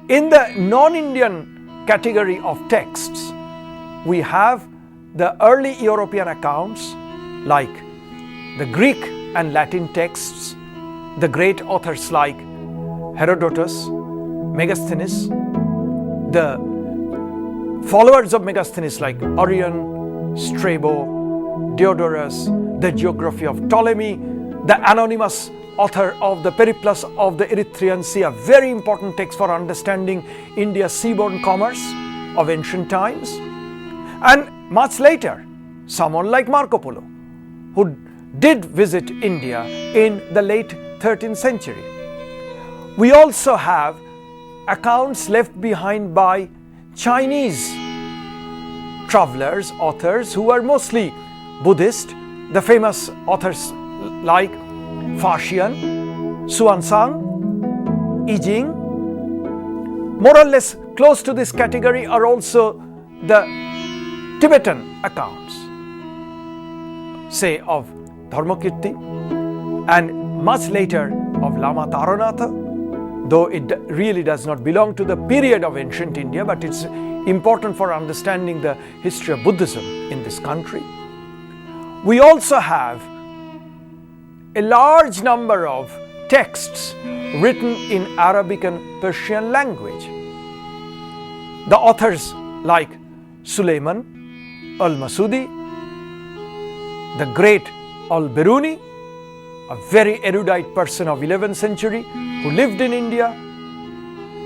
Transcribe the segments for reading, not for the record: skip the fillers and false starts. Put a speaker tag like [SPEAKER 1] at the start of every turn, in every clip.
[SPEAKER 1] In the non-Indian category of texts, we have the early European accounts like the Greek and Latin texts, the great authors like Herodotus, Megasthenes, the followers of Megasthenes like Orion, Strabo, Diodorus, the geography of Ptolemy, the anonymous author of the Periplus of the Erythraean Sea, a very important text for understanding India's seaborne commerce of ancient times. And much later, someone like Marco Polo, who did visit India in the late 13th century. We also have accounts left behind by Chinese travelers, authors who were mostly Buddhist, the famous authors like Faxian, Xuanzang, I Ching. More or less close to this category are also the Tibetan accounts, say of Dharmakirti, and much later of Lama Taranatha, though it really does not belong to the period of ancient India, but it's important for understanding the history of Buddhism in this country. We also have a large number of texts written in Arabic and Persian language. The authors like Suleiman al-Masudi, the great al-Biruni, a very erudite person of 11th century who lived in India,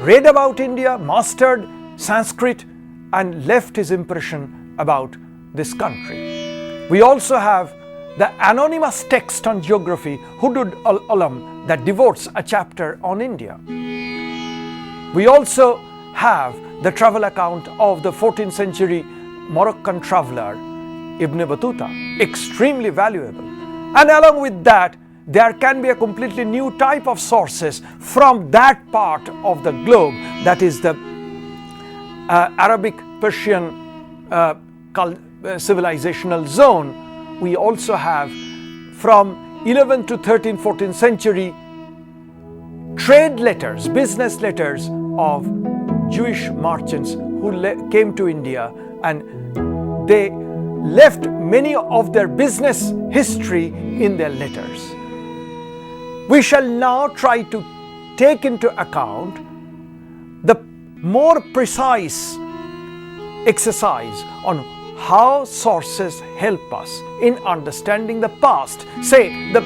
[SPEAKER 1] read about India, mastered Sanskrit, and left his impression about this country. We also have the anonymous text on geography, Hudud al-Alam, that devotes a chapter on India. We also have the travel account of the 14th century Moroccan traveler Ibn Battuta, extremely valuable. And along with that, there can be a completely new type of sources from that part of the globe, that is the Arabic-Persian civilizational zone. We also have from 11th to 13th, 14th century trade letters, business letters of Jewish merchants who came to India, and they left many of their business history in their letters. We shall now try to take into account the more precise exercise on how sources help us in understanding the past, say the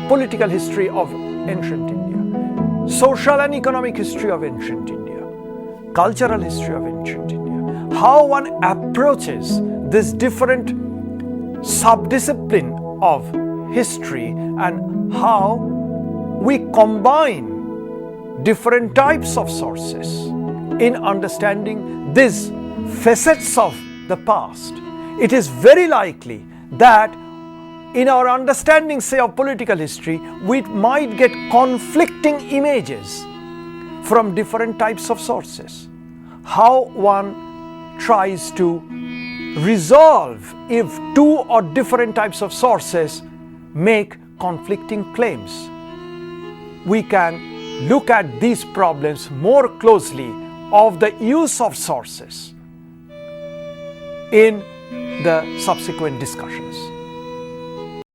[SPEAKER 1] political history of ancient India, social and economic history of ancient India, cultural history of ancient India, how one approaches this different subdiscipline of history, and how we combine different types of sources in understanding these facets of the past. It is very likely that in our understanding, say, of political history, we might get conflicting images from different types of sources. How one tries to resolve if two or different types of sources make conflicting claims. We can look at these problems more closely of the use of sources in the subsequent discussions.